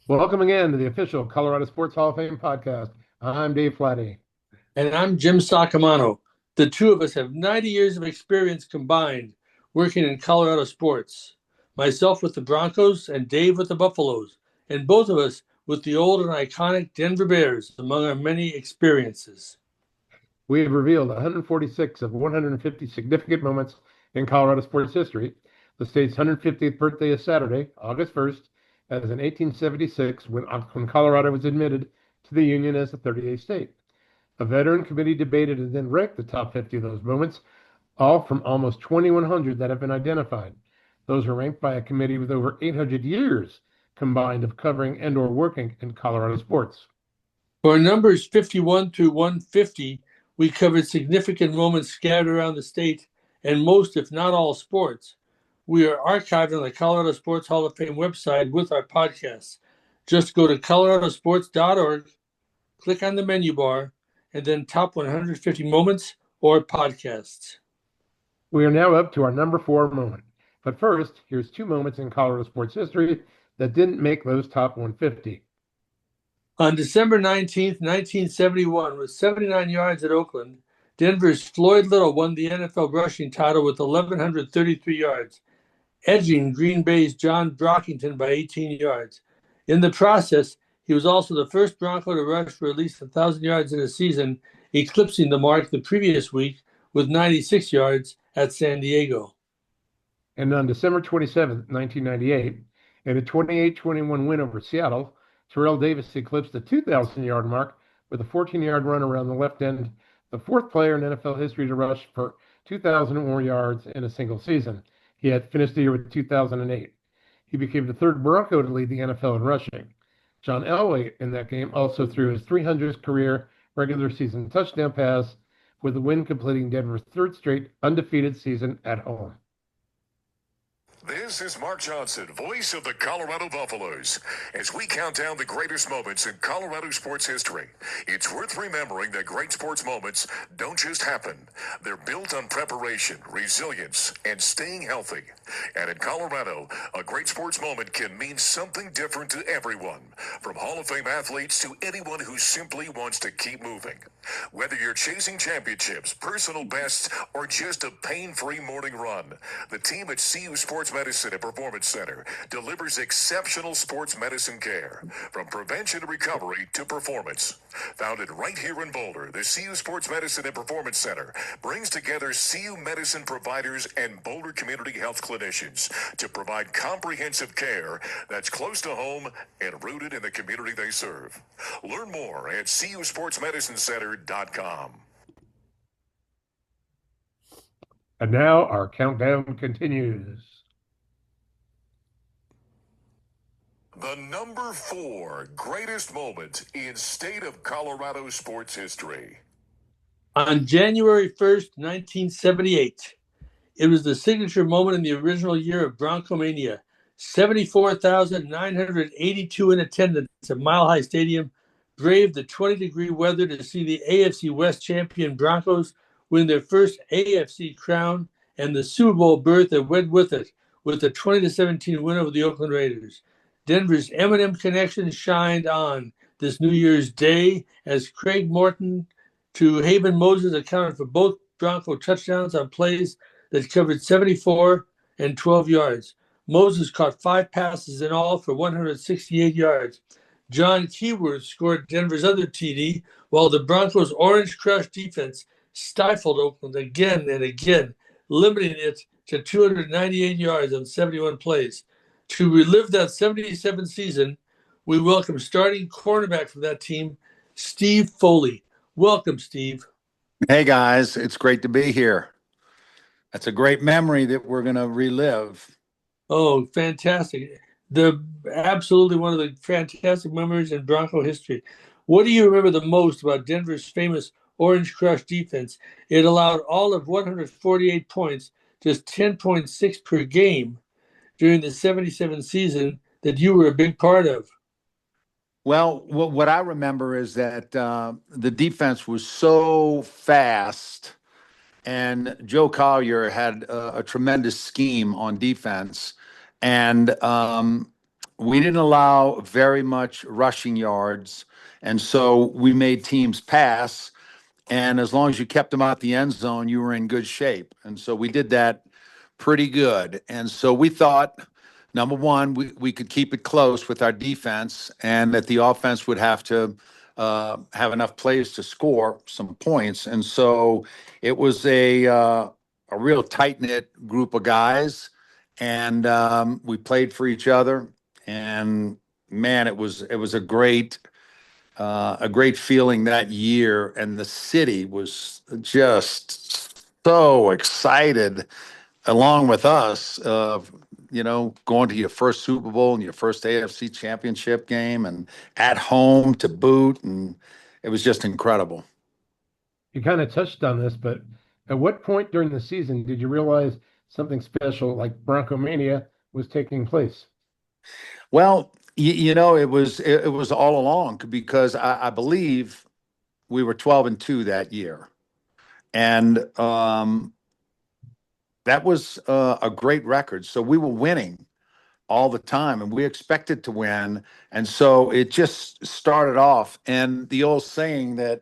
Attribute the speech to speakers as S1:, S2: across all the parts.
S1: Welcome again to the official Colorado Sports Hall of Fame podcast. I'm Dave Plati.
S2: And I'm Jim Saccomano. The two of us have 90 years of experience combined working in Colorado sports. Myself with the Broncos and Dave with the Buffaloes, and both of us with the old and iconic Denver Bears among our many experiences.
S1: We have revealed 146 of 150 significant moments in Colorado sports history. The state's 150th birthday is Saturday, August 1st, as in 1876 when Colorado was admitted to the Union as the 38th state. A veteran committee debated and then ranked the top 50 of those moments, all from almost 2,100 that have been identified. Those were ranked by a committee with over 800 years combined of covering and/or working in Colorado sports.
S2: For numbers 51 through 150, we covered significant moments scattered around the state and most, if not all, sports. We are archived on the Colorado Sports Hall of Fame website with our podcasts. Just go to coloradosports.org, click on the menu bar, and then top 150 moments or podcasts.
S1: We are now up to our number 4 moment. But first, here's 2 moments in Colorado sports history that didn't make those top 150.
S2: On December 19th, 1971, with 79 yards at Oakland, Denver's Floyd Little won the NFL rushing title with 1,133 yards, edging Green Bay's John Brockington by 18 yards. In the process, he was also the first Bronco to rush for at least 1,000 yards in a season, eclipsing the mark the previous week with 96 yards at San Diego.
S1: And on December 27th, 1998, in a 28-21 win over Seattle, Terrell Davis eclipsed the 2,000-yard mark with a 14-yard run around the left end, the fourth player in NFL history to rush for 2,000 or more yards in a single season. He had finished the year with 2008. He became the third Bronco to lead the NFL in rushing. John Elway in that game also threw his 300th career regular season touchdown pass, with the win completing Denver's third straight undefeated season at home.
S3: This is Mark Johnson, voice of the Colorado Buffaloes. As we count down the greatest moments in Colorado sports history, it's worth remembering that great sports moments don't just happen. They're built on preparation, resilience, and staying healthy. And in Colorado, a great sports moment can mean something different to everyone, from Hall of Fame athletes to anyone who simply wants to keep moving. Whether you're chasing championships, personal bests, or just a pain-free morning run, the team at CU Sports Medicine and Performance Center delivers exceptional sports medicine care, from prevention and recovery to performance. Founded right here in Boulder, the CU Sports Medicine and Performance Center brings together CU medicine providers and Boulder community health clinicians to provide comprehensive care that's close to home and rooted in the community they serve. Learn more at cusportsmedicincenter.com.
S1: And now our countdown continues.
S3: The number 4 greatest moment in state of Colorado sports history.
S2: On January 1st, 1978, it was the signature moment in the original year of Broncomania. 74,982 in attendance at Mile High Stadium braved the 20-degree weather to see the AFC West champion Broncos win their first AFC crown and the Super Bowl berth that went with it, with a 20-17 win over the Oakland Raiders. Denver's M&M connection shined on this New Year's Day as Craig Morton to Haven Moses accounted for both Bronco touchdowns on plays that covered 74 and 12 yards. Moses caught 5 passes in all for 168 yards. John Keyworth scored Denver's other TD, while the Broncos' Orange Crush defense stifled Oakland again and again, limiting it to 298 yards on 71 plays. To relive that 77 season, we welcome starting cornerback from that team, Steve Foley. Welcome, Steve.
S4: Hey, guys. It's great to be here. That's a great memory that we're going to relive.
S2: Oh, fantastic. Absolutely one of the fantastic memories in Bronco history. What do you remember the most about Denver's famous Orange Crush defense? It allowed all of 148 points, just 10.6 per game, during the 77 season that you were a big part of.
S4: Well, what I remember is that the defense was so fast, and Joe Collier had a tremendous scheme on defense. And we didn't allow very much rushing yards, and so we made teams pass. And as long as you kept them out the end zone, you were in good shape. And so we did that pretty good. And so we thought, number one, we could keep it close with our defense, and that the offense would have to have enough plays to score some points. And so it was a real tight knit group of guys, and we played for each other. And man, it was a great feeling that year, and the city was just so excited along with us of going to your first Super Bowl and your first AFC Championship game, and at home to boot, and it was just incredible.
S1: You kind of touched on this, but at what point during the season did you realize something special like Bronco Mania was taking place?
S4: Well, it was all along, because I believe we were 12-2 that year, and that was a great record. So we were winning all the time, and we expected to win. And so it just started off. And the old saying that,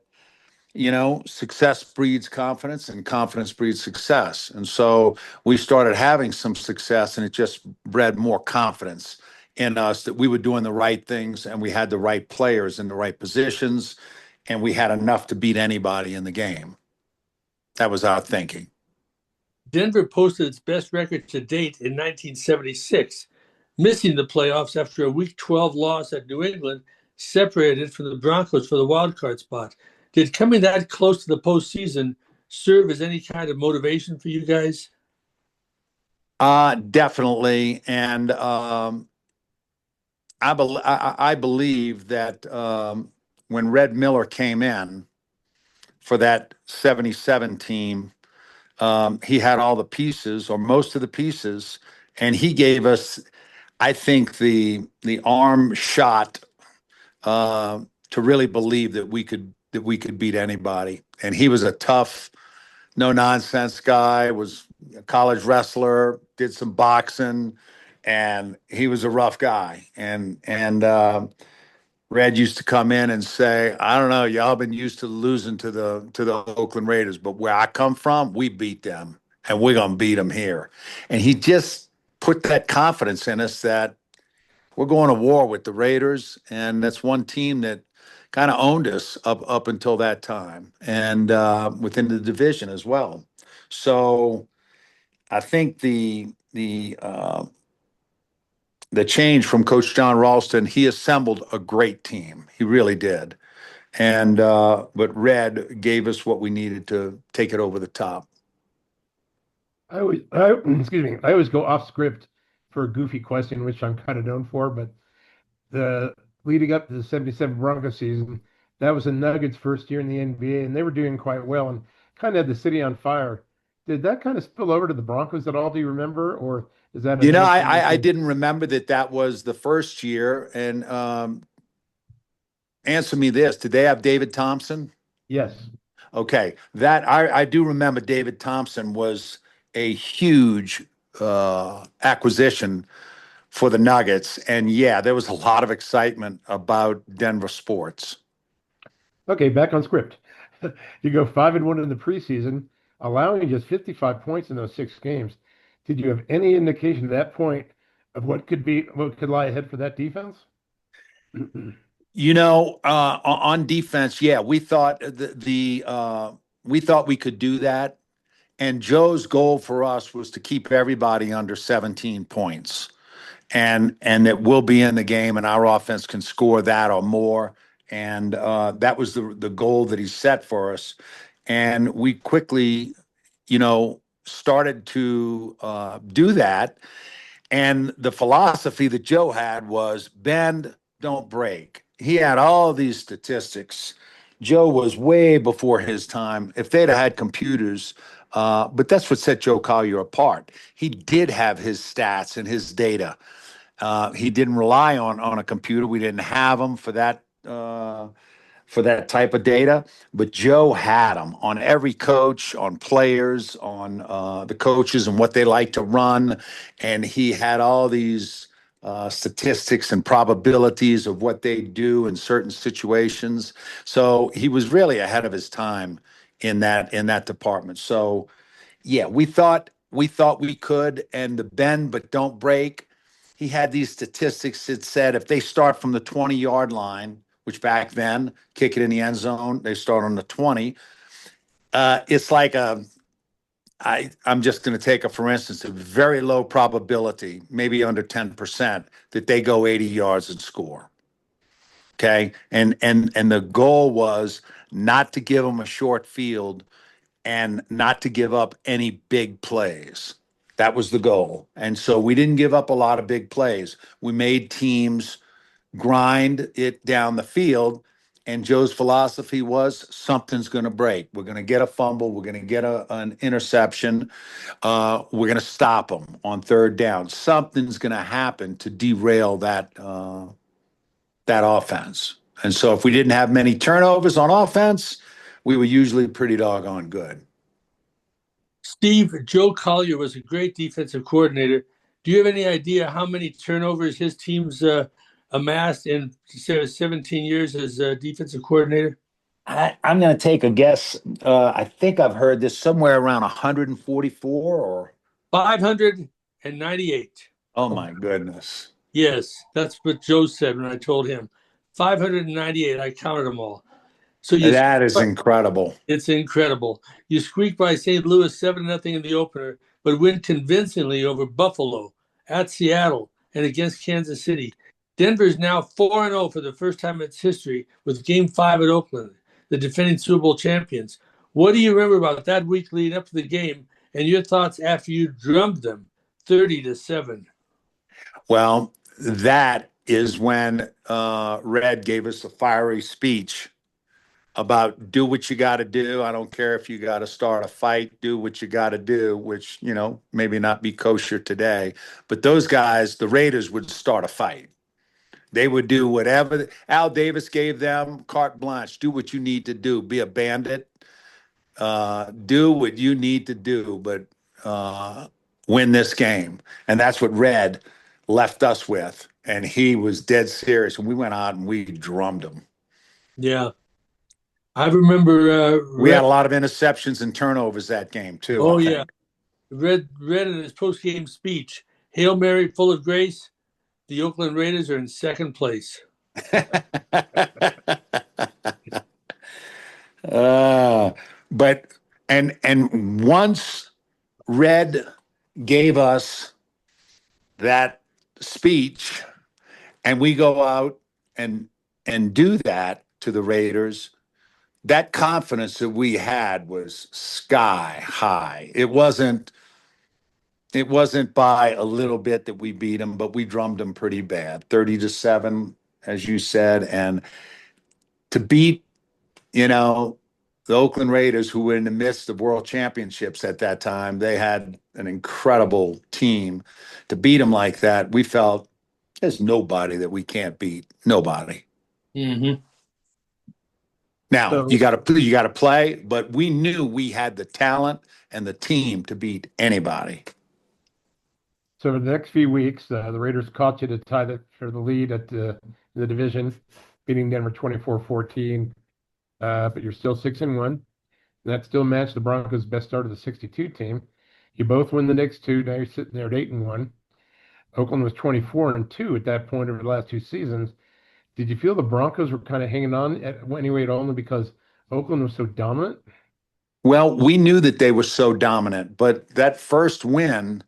S4: success breeds confidence, and confidence breeds success. And so we started having some success, and it just bred more confidence in us that we were doing the right things, and we had the right players in the right positions, and we had enough to beat anybody in the game. That was our thinking.
S2: Denver posted its best record to date in 1976, missing the playoffs after a Week 12 loss at New England separated from the Broncos for the wild card spot. Did coming that close to the postseason serve as any kind of motivation for you guys?
S4: Definitely. And I believe that when Red Miller came in for that 77 team, he had all the pieces, or most of the pieces, and he gave us, I think, the arm shot to really believe that we could beat anybody. And he was a tough, no nonsense guy. Was a college wrestler, did some boxing, and he was a rough guy. And Red used to come in and say, "I don't know, y'all been used to losing to the Oakland Raiders, but where I come from, we beat them, and we're gonna beat them here." And he just put that confidence in us that we're going to war with the Raiders, and that's one team that kind of owned us up until that time, and within the division as well. So I think the change from Coach John Ralston, he assembled a great team. He really did. And but Red gave us what we needed to take it over the top.
S1: Excuse me, I always go off script for a goofy question, which I'm kind of known for, but the leading up to the 77 Broncos season, that was the Nuggets' first year in the NBA, and they were doing quite well and kind of had the city on fire. Did that kind of spill over to the Broncos at all? Do you remember, or is that a
S4: You know,
S1: new
S4: I,
S1: thing you
S4: I, I
S1: think?
S4: didn't remember that was the first year. And answer me this: did they have David Thompson?
S1: Yes.
S4: Okay, that I do remember. David Thompson was a huge acquisition for the Nuggets, and yeah, there was a lot of excitement about Denver sports.
S1: Okay, back on script. You go 5-1 in the preseason, allowing just 55 points in those 6 games. Did you have any indication at that point of what could lie ahead for that defense?
S4: On defense, yeah, we thought we thought we could do that, and Joe's goal for us was to keep everybody under 17 points, and that we'll be in the game, and our offense can score that or more, and that was the goal that he set for us, and we quickly, started to do that. And the philosophy that Joe had was bend, don't break. He had all these statistics. Joe was way before his time. If they'd have had computers, but that's what set Joe Collier apart. He did have his stats and his data. He didn't rely on a computer. We didn't have them for that type of data, but Joe had them on every coach, on players, on the coaches and what they like to run. And he had all these statistics and probabilities of what they do in certain situations. So he was really ahead of his time in that department. So yeah, we thought we could, and the bend but don't break. He had these statistics that said if they start from the 20-yard line, which back then, kick it in the end zone, they start on the 20. It's like I'm just going to take for instance, a very low probability, maybe under 10%, that they go 80 yards and score. Okay. And the goal was not to give them a short field and not to give up any big plays. That was the goal. And so we didn't give up a lot of big plays. We made teams grind it down the field. And Joe's philosophy was something's going to break. We're going to get a fumble. We're going to get an interception. We're going to stop them on third down. Something's going to happen to derail that offense. And so if we didn't have many turnovers on offense, we were usually pretty doggone good.
S2: Steve, Joe Collier was a great defensive coordinator. Do you have any idea how many turnovers his teams amassed in 17 years as a defensive coordinator?
S4: I'm going to take a guess. I think I've heard this somewhere around 144 or
S2: 598.
S4: Oh my goodness.
S2: Yes, that's what Joe said when I told him. 598. I counted them all. So
S4: that is incredible.
S2: It's incredible. You squeaked by St. Louis 7-0 in the opener, but win convincingly over Buffalo, at Seattle, and against Kansas City. Denver is now 4-0 for the first time in its history with Game 5 at Oakland, the defending Super Bowl champions. What do you remember about that week leading up to the game and your thoughts after you drummed them 30-7?
S4: Well, that is when Red gave us a fiery speech about do what you got to do. I don't care if you got to start a fight, do what you got to do, which, maybe not be kosher today. But those guys, the Raiders, would start a fight. They would do whatever. Al Davis gave them carte blanche. Do what you need to do. Be a bandit. Do what you need to do, but win this game. And that's what Red left us with. And he was dead serious. And we went out and we drummed him.
S2: Yeah. I remember
S4: we had a lot of interceptions and turnovers that game too.
S2: Oh, yeah. Red in his post-game speech, Hail Mary, full of grace. The Oakland Raiders are in second place.
S4: But once Red gave us that speech, and we go out and do that to the Raiders, that confidence that we had was sky high. It wasn't by a little bit that we beat them, but we drummed them pretty bad, 30-7, as you said. And to beat, the Oakland Raiders, who were in the midst of world championships at that time, they had an incredible team. To beat them like that, we felt there's nobody that we can't beat. Nobody.
S2: Mm-hmm.
S4: Now, you got to play, but we knew we had the talent and the team to beat anybody.
S1: So for the next few weeks, the Raiders caught you to tie for the lead at the division, beating Denver 24-14. But you're still 6-1. And that still matched the Broncos' best start of the 62 team. You both win the next two. Now you're sitting there at 8-1. Oakland was 24-2 at that point over the last two seasons. Did you feel the Broncos were kind of hanging on anyway, only because Oakland was so dominant?
S4: Well, we knew that they were so dominant, but that first win,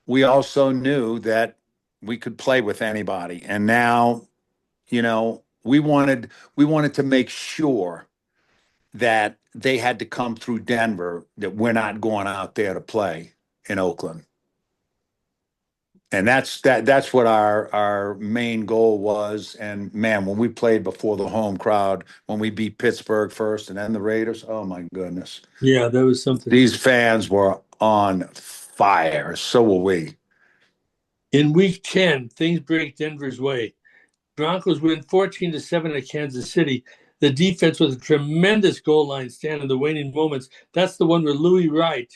S4: we also knew that we could play with anybody. And now, we wanted to make sure that they had to come through Denver, that we're not going out there to play in Oakland. And that's what our main goal was. And man, when we played before the home crowd, when we beat Pittsburgh first and then the Raiders, oh my goodness.
S2: Yeah, that was something.
S4: These fans were on fire. So were we.
S2: In week 10, things break Denver's way. Broncos win 14-7 at Kansas City. The defense with a tremendous goal line stand in the waning moments. That's the one where Louis Wright,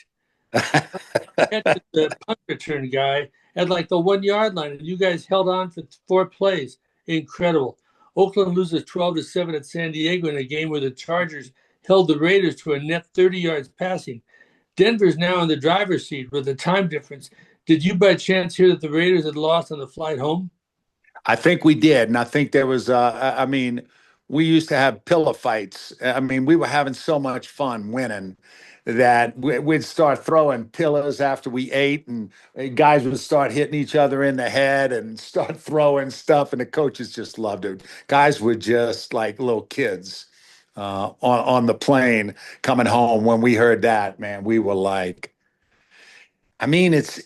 S2: the punt return guy, at like the 1 yard line, and you guys held on for 4 plays. Incredible. Oakland loses 12-7 at San Diego in a game where the Chargers held the Raiders to a net 30 yards passing. Denver's now in the driver's seat with the time difference. Did you by chance hear that the Raiders had lost on the flight home?
S4: I think we did, and I think there was. I mean, we used to have pillow fights. I mean, we were having so much fun winning that we'd start throwing pillows after we ate, and guys would start hitting each other in the head and start throwing stuff, and the coaches just loved it. Guys were just like little kids on the plane coming home. When we heard that, man, we were like, I mean, it's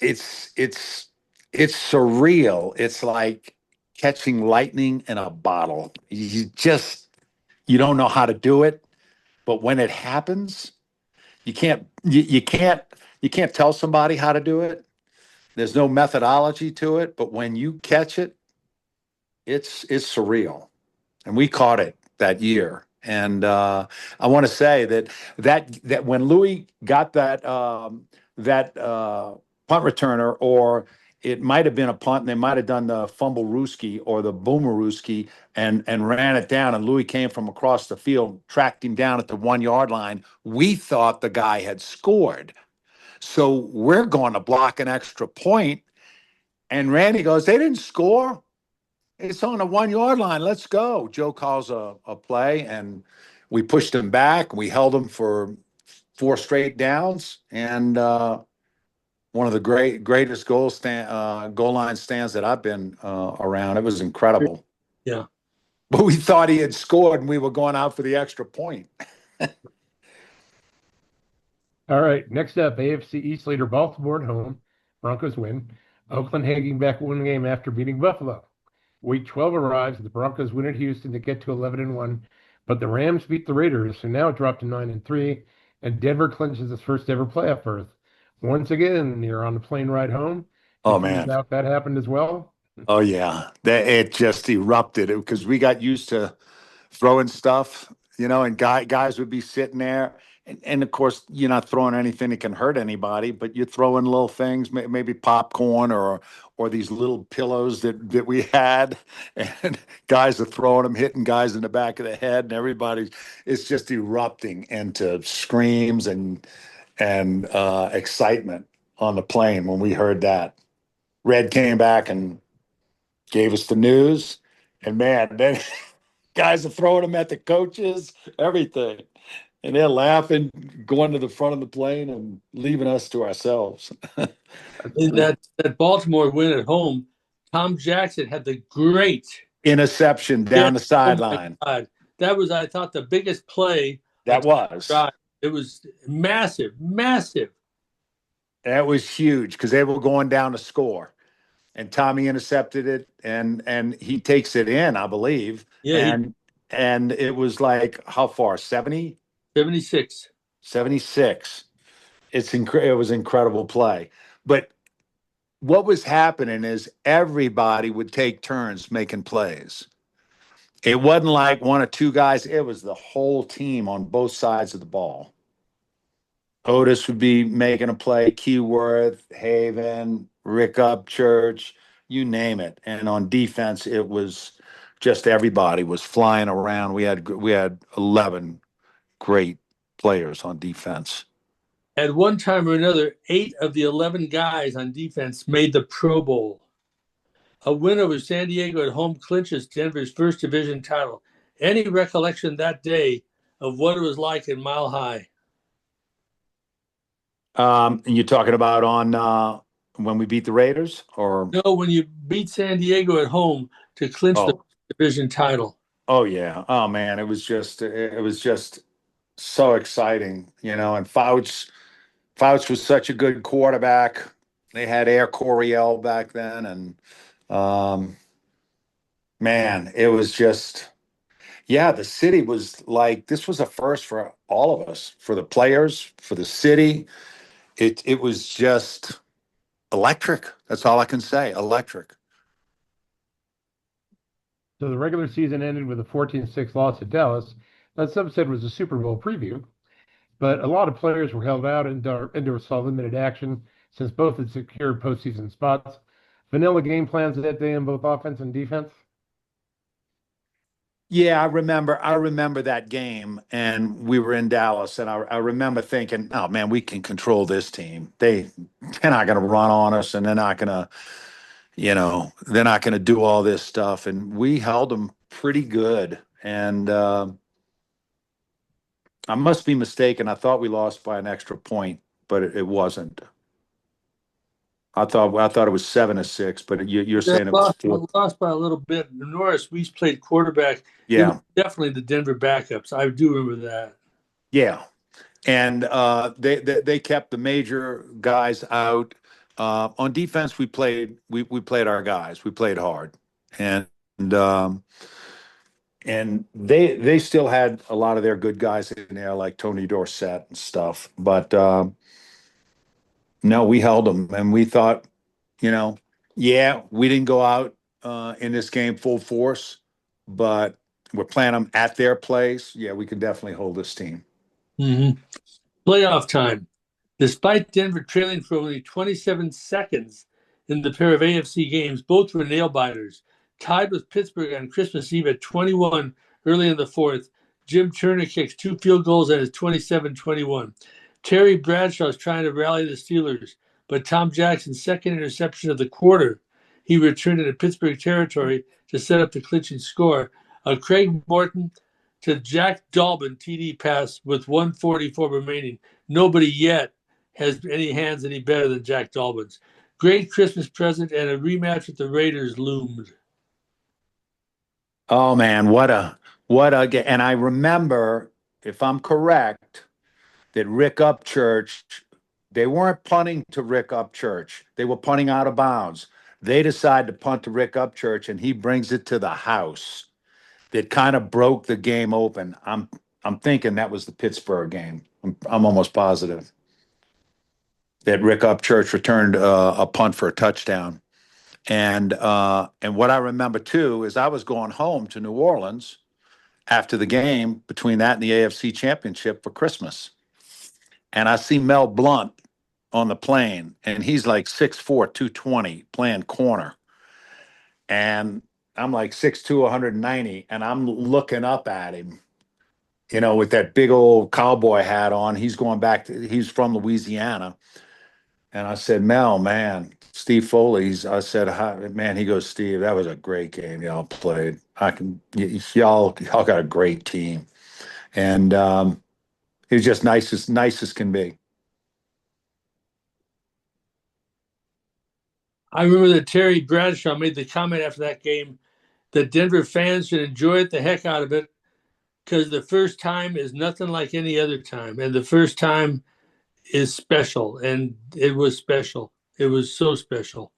S4: surreal. It's like catching lightning in a bottle. You don't know how to do it, but when it happens, you can't tell somebody how to do it. There's no methodology to it, but when you catch it, it's surreal. And we caught it that year. And I want to say that when Louis got that punt returner, or it might have been a punt, and they might have done the fumble Rooski or the boomerooski and ran it down, and Louis came from across the field, tracked him down at the 1 yard line. We thought the guy had scored. So we're going to block an extra point, and Randy goes, "They didn't score. It's on the 1 yard line. Let's go." Joe calls a play, and we pushed him back. We held him for 4 straight downs, and one of the greatest goal line stands that I've been around. It was incredible.
S2: Yeah.
S4: But we thought he had scored, and we were going out for the extra point.
S1: All right, next up, AFC East leader Baltimore at home. Broncos win. Oakland hanging back one game after beating Buffalo. Week 12 arrives, and the Broncos win at Houston to get to 11-1, but the Rams beat the Raiders, who now drop to 9-3, and Denver clinches its first ever playoff berth. Once again, you're on the plane ride home.
S4: Oh, man.
S1: Out that happened as well.
S4: Oh, yeah. It just erupted because we got used to throwing stuff, and guys would be sitting there. And of course, you're not throwing anything that can hurt anybody, but you're throwing little things, maybe popcorn or these little pillows that we had, and guys are throwing them, hitting guys in the back of the head, and everybody is just erupting into screams and excitement on the plane when we heard that. Red came back and gave us the news, and man, then guys are throwing them at the coaches, everything. And they're laughing, going to the front of the plane and leaving us to ourselves.
S2: In that Baltimore win at home, Tom Jackson had the great
S4: interception down the sideline.
S2: Oh my God. That was, I thought, the biggest play.
S4: That was.
S2: It was massive.
S4: That was huge because they were going down to score. And Tommy intercepted it, and he takes it in, I believe.
S2: Yeah.
S4: And it was like, how far? 70?
S2: 76.
S4: 76. It was incredible play. But what was happening is everybody would take turns making plays. It wasn't like one or two guys. It was the whole team on both sides of the ball. Otis would be making a play, Keyworth, Haven, Rick Upchurch, you name it. And on defense, it was just everybody was flying around. We had 11 great players on defense.
S2: At one time or another, 8 of the 11 guys on defense made the Pro Bowl. A win over San Diego at home clinches Denver's first division title. Any recollection that day of what it was like in Mile High?
S4: You're talking about on when we beat the Raiders, or
S2: no, when you beat San Diego at home to clinch the division title?
S4: Oh yeah, oh man, it was just so exciting, And Fouch was such a good quarterback. They had Air Coryell back then, and man, it was just, yeah, the city was like, this was a first for all of us, for the players, for the city. It was just electric. That's all I can say. Electric.
S1: So the regular season ended with a 14-6 loss at Dallas. That some said was a Super Bowl preview, but a lot of players were held out and saw limited action since both had secured postseason spots. vanilla game plans that day in both offense and defense?
S4: Yeah, I remember that game, and we were in Dallas, and I remember thinking, oh man, we can control this team. They're not going to run on us, and they're not going to do all this stuff, and we held them pretty good. And I must be mistaken. I thought we lost by an extra point, but it wasn't. I thought it was 7-6, but you're
S2: Yeah,
S4: saying it was four.
S2: lost by a little bit. Norris, we played quarterback. It was
S4: Yeah,
S2: definitely the Denver backups. I do remember that.
S4: yeah. And they kept the major guys out. On defense, we played our guys. We played hard, and um, and they still had a lot of their good guys in there, like Tony Dorsett and stuff. But no, we held them, and we thought, yeah, we didn't go out in this game full force, but we're playing them at their place. Yeah, we can definitely hold this team.
S2: Mm-hmm. Playoff time. Despite Denver trailing for only 27 seconds in the pair of AFC games, both were nail biters. Tied with Pittsburgh on Christmas Eve at 21 early in the fourth, Jim Turner kicks 2 field goals and is 27-21. Terry Bradshaw is trying to rally the Steelers, but Tom Jackson's second interception of the quarter, he returned into Pittsburgh territory to set up the clinching score. A Craig Morton to Jack Dalton TD pass with 1:44 remaining. Nobody yet has any hands any better than Jack Dalton's. Great Christmas present and a rematch with the Raiders loomed.
S4: Oh man, and I remember, if I'm correct, that Rick Upchurch, they weren't punting to Rick Upchurch. They were punting out of bounds. They decided to punt to Rick Upchurch, and he brings it to the house. That kind of broke the game open. I'm thinking that was the Pittsburgh game. I'm almost positive that Rick Upchurch returned a punt for a touchdown. And what I remember too is I was going home to New Orleans after the game between that and the AFC Championship for Christmas. And I see Mel Blount on the plane, and he's like 6'4", 220, playing corner. And I'm like 6'2", 190, and I'm looking up at him, with that big old cowboy hat on. He's he's from Louisiana. And I said, Mel, man, Steve Foley's. I said, hi, man. He goes, Steve, that was a great game y'all played. Y'all got a great team, and he's just nice as can be.
S2: I remember that Terry Bradshaw made the comment after that game that Denver fans should enjoy it the heck out of it because the first time is nothing like any other time. And the first time is special. And it was special. It was so special.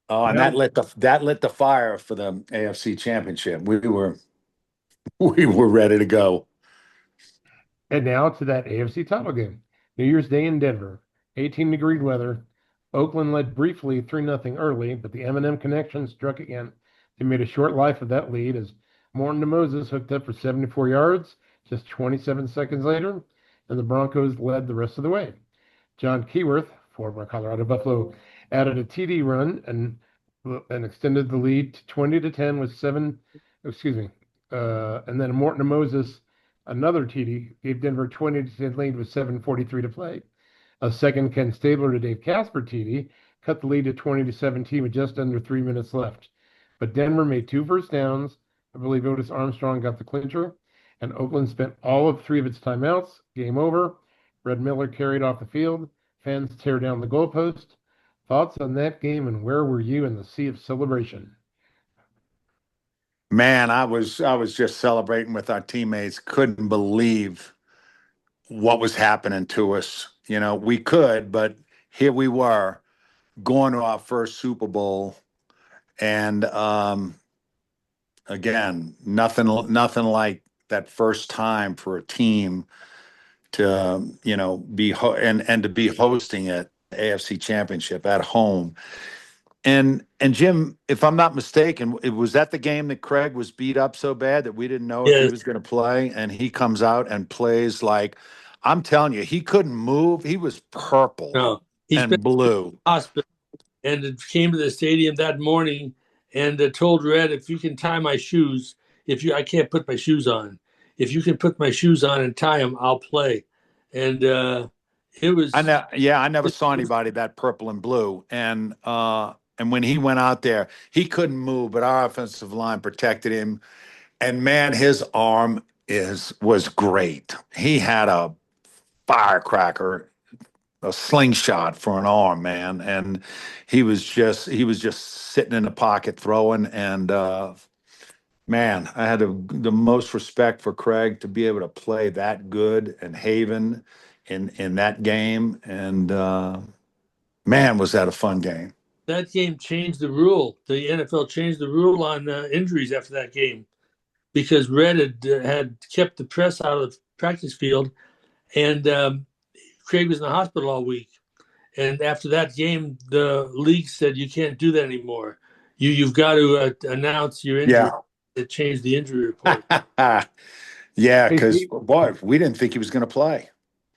S4: Oh, and that lit the fire for the AFC Championship. We were ready to go.
S1: And now to that AFC title game. New Year's Day in Denver, 18-degree weather. Oakland led briefly 3-0 early, but the M&M connection struck again. They made a short life of that lead as Morton to Moses hooked up for 74 yards just 27 seconds later, and the Broncos led the rest of the way. John Keyworth, former Colorado Buffalo, added a TD run and extended the lead to 20-10 with and then Morton to Moses, another TD, gave Denver 20-10 lead with 7:43 to play. A second Ken Stabler to Dave Casper TD cut the lead to 20-17 with just under 3 minutes left. But Denver made 2 first downs. I believe Otis Armstrong got the clincher, and Oakland spent all of 3 of its timeouts. Game over. Red Miller carried off the field. Fans tear down the goalpost. Thoughts on that game, and where were you in the sea of celebration?
S4: Man, I was just celebrating with our teammates. Couldn't believe what was happening to us. We could, but here we were going to our first Super Bowl, and again, nothing like that first time for a team to and to be hosting it, AFC Championship at home. And Jim, if I'm not mistaken, was that the game that Craig was beat up so bad that we didn't know if he was going to play, and he comes out and plays like, I'm telling you, he couldn't move. He was purple
S2: No, he's
S4: and blue.
S2: hospital. and it came to the stadium that morning and told Red, if you can tie my shoes, I can't put my shoes on. If you can put my shoes on and tie them, I'll play. And it
S4: I
S2: was
S4: know. Yeah, I never saw anybody that purple and blue. And when he went out there, he couldn't move, but our offensive line protected him. And man, his arm was great. He had a firecracker, a slingshot for an arm, man. And he was just sitting in the pocket throwing. And man, I had the most respect for Craig to be able to play that good and Haven in that game. And man, was that a fun game.
S2: that game changed the rule. The NFL changed the rule on injuries after that game because Red had kept the press out of the practice field, and Craig was in the hospital all week. And after that game, the league said you can't do that anymore. You've got to announce your injury.
S4: Yeah.
S2: It changed the injury report.
S4: Yeah,
S1: Hey,
S4: because
S1: Steve.
S4: boy, we didn't think he was going to play.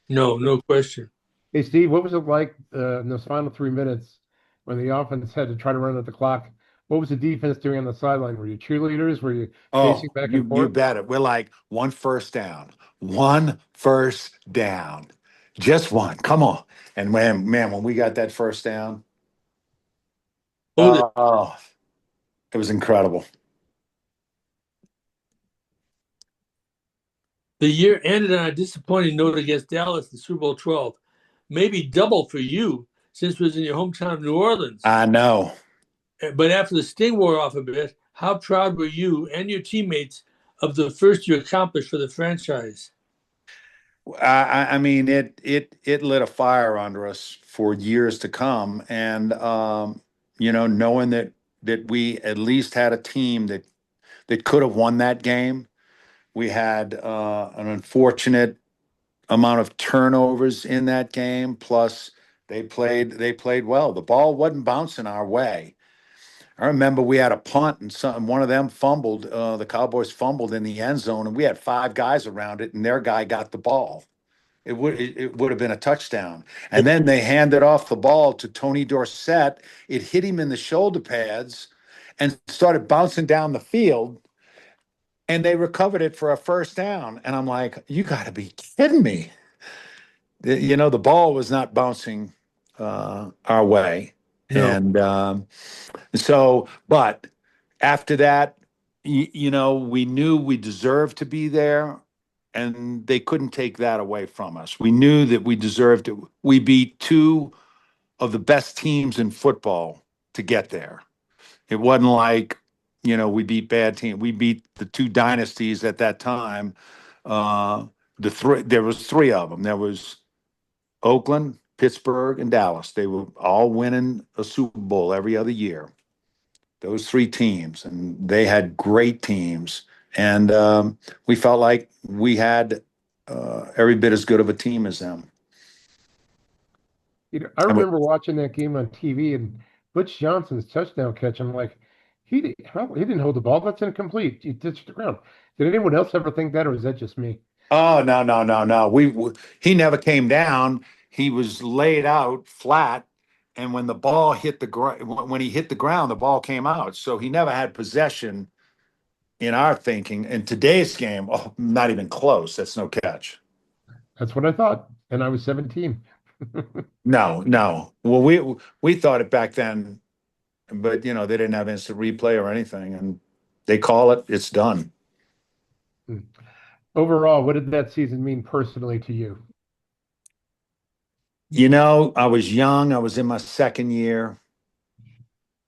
S2: No question.
S1: Hey, Steve, what was it like in those final 3 minutes when the offense had to try to run at the clock? What was the defense doing on the sideline? Were you cheerleaders? Were you
S4: Oh,
S1: pacing back and
S4: you
S1: forth?
S4: bet it. We're like one first down, just one. Come on. And man, when we got that first down,
S2: Otis,
S4: oh, it was incredible.
S2: the year ended on a disappointing note against Dallas in Super Bowl 12. Maybe double for you since it was in your hometown of New Orleans.
S4: I know.
S2: But after the sting wore off a bit, how proud were you and your teammates of the first you accomplished for the franchise?
S4: I mean, it lit a fire under us for years to come, and knowing that we at least had a team that could have won that game. We had an unfortunate amount of turnovers in that game. Plus, they played well. The ball wasn't bouncing our way. I remember we had a punt and one of them fumbled. The Cowboys fumbled in the end zone, and we had five guys around it, and their guy got the ball. It would have been a touchdown. And then they handed off the ball to Tony Dorsett. It hit him in the shoulder pads and started bouncing down the field. And they recovered it for a first down. And I'm like, you got to be kidding me. The ball was not bouncing our way.
S2: No.
S4: And but after that, we knew we deserved to be there, and they couldn't take that away from us. We knew that we deserved it. We beat two of the best teams in football to get there. It wasn't like, we beat bad teams. We beat the two dynasties at that time. There was three of them. There was Oakland, Pittsburgh, and Dallas. They were all winning a Super Bowl every other year. Those three teams, and they had great teams. And we felt like we had every bit as good of a team as them.
S1: I remember watching that game on TV and Butch Johnson's touchdown catch. I'm like, he didn't hold the ball. That's incomplete. He touched the ground. Did anyone else ever think that, or is that just me?
S4: Oh, no, no, no, no. He never came down. He was laid out flat, and when the ball hit the ground, when he hit the ground, the ball came out. So he never had possession in our thinking. In today's game, oh, not even close. That's no catch.
S1: That's what I thought, and I was 17.
S4: No, no. Well, we thought it back then, but they didn't have instant replay or anything, and they call it, it's done.
S1: Overall, what did that season mean personally to you?
S4: I was young. I was in my second year.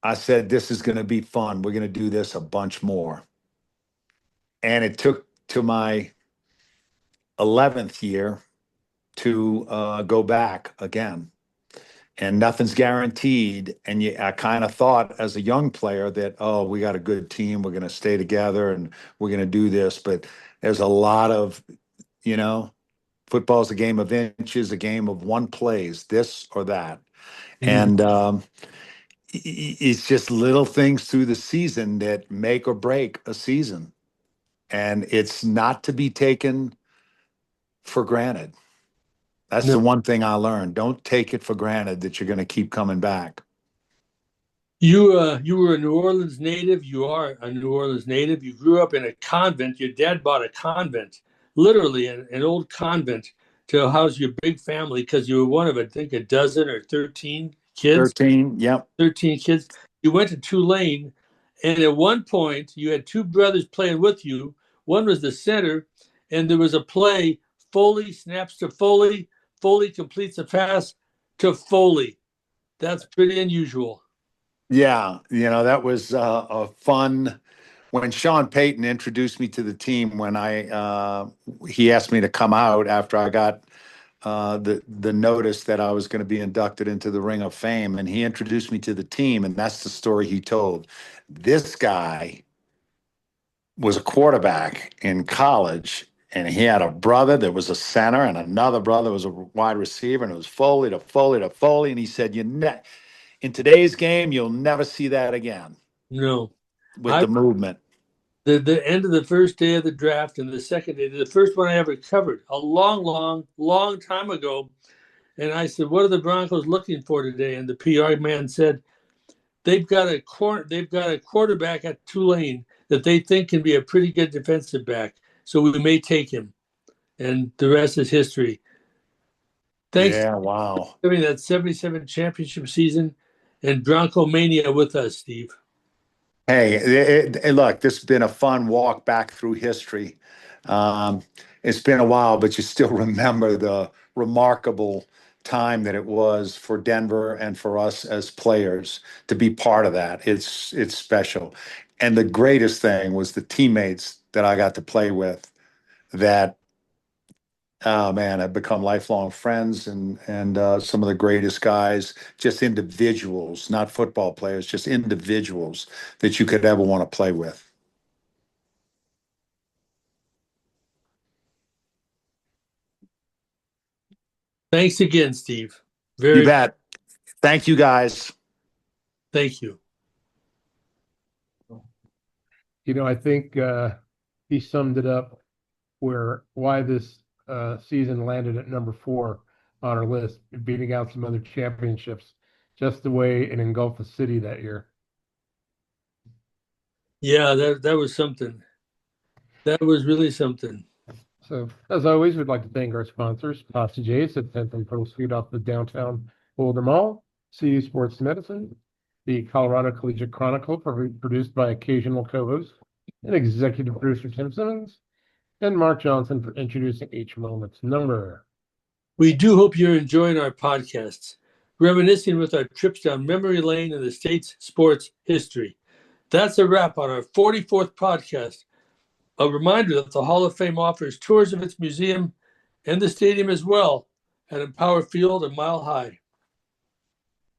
S4: I said, this is going to be fun. We're going to do this a bunch more. And it took to my 11th year to go back again. And nothing's guaranteed. And I kind of thought as a young player that, oh, we got a good team. We're going to stay together and we're going to do this. But there's a lot of, football's a game of inches, a game of one plays, this or that. And it's just little things through the season that make or break a season. And it's not to be taken for granted. That's the one thing I learned. Don't take it for granted that you're going to keep coming back.
S2: You were a New Orleans native. You are a New Orleans native. You grew up in a convent. Your dad bought a convent, literally an old convent, to house your big family because you were one of, I think, a dozen or 13 kids.
S4: 13, yep.
S2: 13 kids. You went to Tulane, and at one point you had two brothers playing with you. One was the center, and there was a play. Foley snaps to Foley. Foley completes a pass to Foley. That's pretty unusual.
S4: Yeah, that was a fun. When Sean Payton introduced me to the team, when he asked me to come out after I got the notice that I was going to be inducted into the Ring of Fame, and he introduced me to the team, and that's the story he told. This guy was a quarterback in college, and he had a brother that was a center, and another brother was a wide receiver, and it was Foley to Foley to Foley, and he said, in today's game, you'll never see that again.
S2: No.
S4: With the movement.
S2: The end of the first day of the draft and the second day, the first one I ever covered, a long time ago. And I said, "What are the Broncos looking for today?" And the PR man said, they've got a quarterback at Tulane that they think can be a pretty good defensive back. So we may take him. And the rest is history. Thanks.
S4: Yeah, wow.
S2: For having that 77 championship season and Bronco Mania with us, Steve.
S4: Hey, look, this has been a fun walk back through history. It's been a while, but you still remember the remarkable time that it was for Denver and for us as players to be part of that. It's special. And the greatest thing was the teammates that I got to play with that, oh man, I've become lifelong friends and some of the greatest guys, just individuals, not football players, just individuals that you could ever want to play with.
S2: Thanks again, Steve.
S4: You bet. Thank you, guys.
S2: Thank you.
S1: I think he summed it up why this season landed at number 4 on our list, beating out some other championships, just the way it engulfed the city that year.
S2: Yeah, that was something. That was really something.
S1: So, as always, we'd like to thank our sponsors, Pasta J's at 10th and Pearl Street off the downtown Boulder Mall, CU Sports Medicine, the Colorado Collegiate Chronicle, produced by occasional co-host and executive producer Tim Simmons, and Mark Johnson for introducing each moment's number.
S2: We do hope you're enjoying our podcasts, reminiscing with our trips down memory lane in the state's sports history. That's a wrap on our 44th podcast. A reminder that the Hall of Fame offers tours of its museum and the stadium as well at Empower Field a mile high.